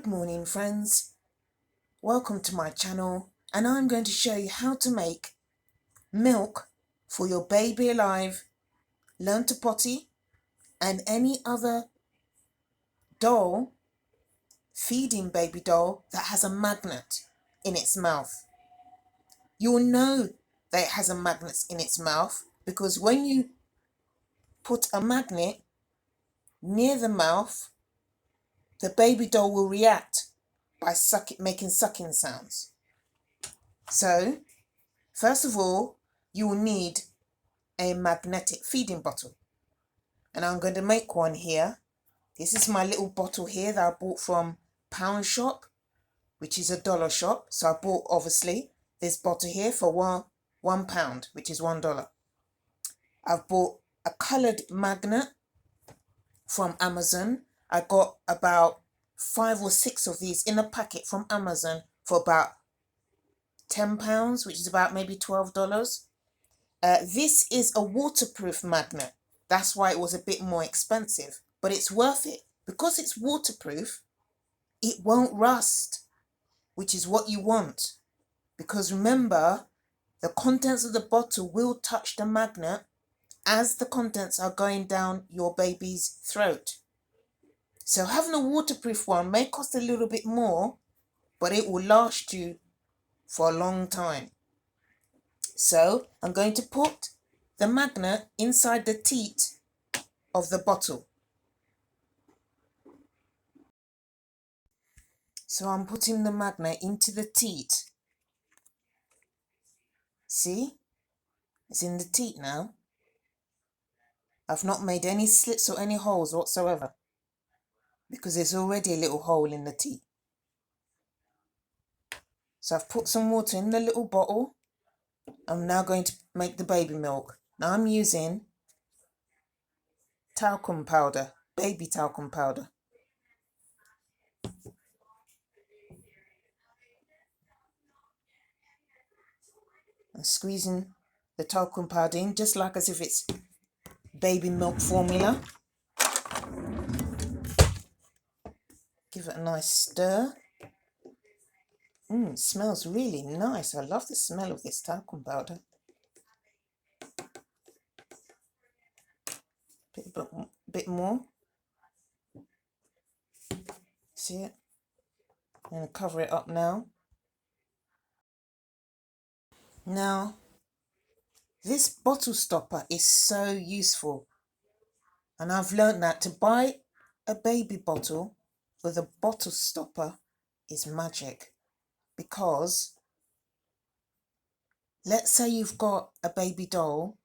Good morning, friends. Welcome to my channel, and I'm going to show you how to make milk for your baby alive, learn to potty, and any other doll, feeding baby doll that has a magnet in its mouth. You'll know that it has a magnet in its mouth because when you put a magnet near the mouth, the baby doll will react by making sucking sounds. So, first of all, you will need a magnetic feeding bottle, and I'm going to make one here. This is my little bottle here that I bought from Pound Shop, which is a dollar shop. So I bought obviously this bottle here for £1, which is $1. I've bought a coloured magnet from Amazon. I got about 5 or 6 of these in a packet from Amazon for about £10, which is about maybe $12. This is a waterproof magnet. That's why it was a bit more expensive, but it's worth it. Because it's waterproof, it won't rust, which is what you want. Because remember, the contents of the bottle will touch the magnet as the contents are going down your baby's throat. So having a waterproof one may cost a little bit more, but it will last you for a long time. So I'm going to put the magnet inside the teat of the bottle. So I'm putting the magnet into the teat. See? It's in the teat now. I've not made any slits or any holes whatsoever because there's already a little hole in the teat. So I've put some water in the little bottle. I'm now going to make the baby milk. Now I'm using talcum powder, baby talcum powder. I'm squeezing the talcum powder in just like as if it's baby milk formula. Give it a nice stir. It smells really nice. I love the smell of this talcum powder. Bit more. See it? I'm going to cover it up now. Now, this bottle stopper is so useful. And I've learned that to buy a baby bottle with a bottle stopper is magic. Because let's say you've got a baby doll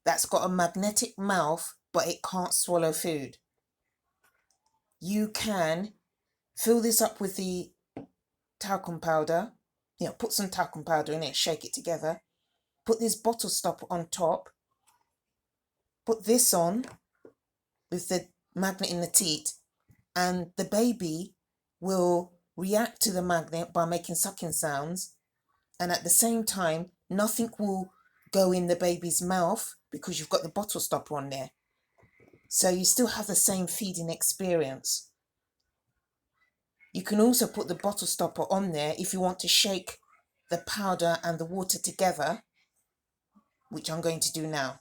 that's got a magnetic mouth but it can't swallow food. You can fill this up with the talcum powder, put some talcum powder in it, shake it together, put this bottle stopper on top, put this on with the magnet in the teat, and the baby will react to the magnet by making sucking sounds, and at the same time nothing will go in the baby's mouth because you've got the bottle stopper on there. So you still have the same feeding experience. You can also put the bottle stopper on there if you want to shake the powder and the water together, which I'm going to do now.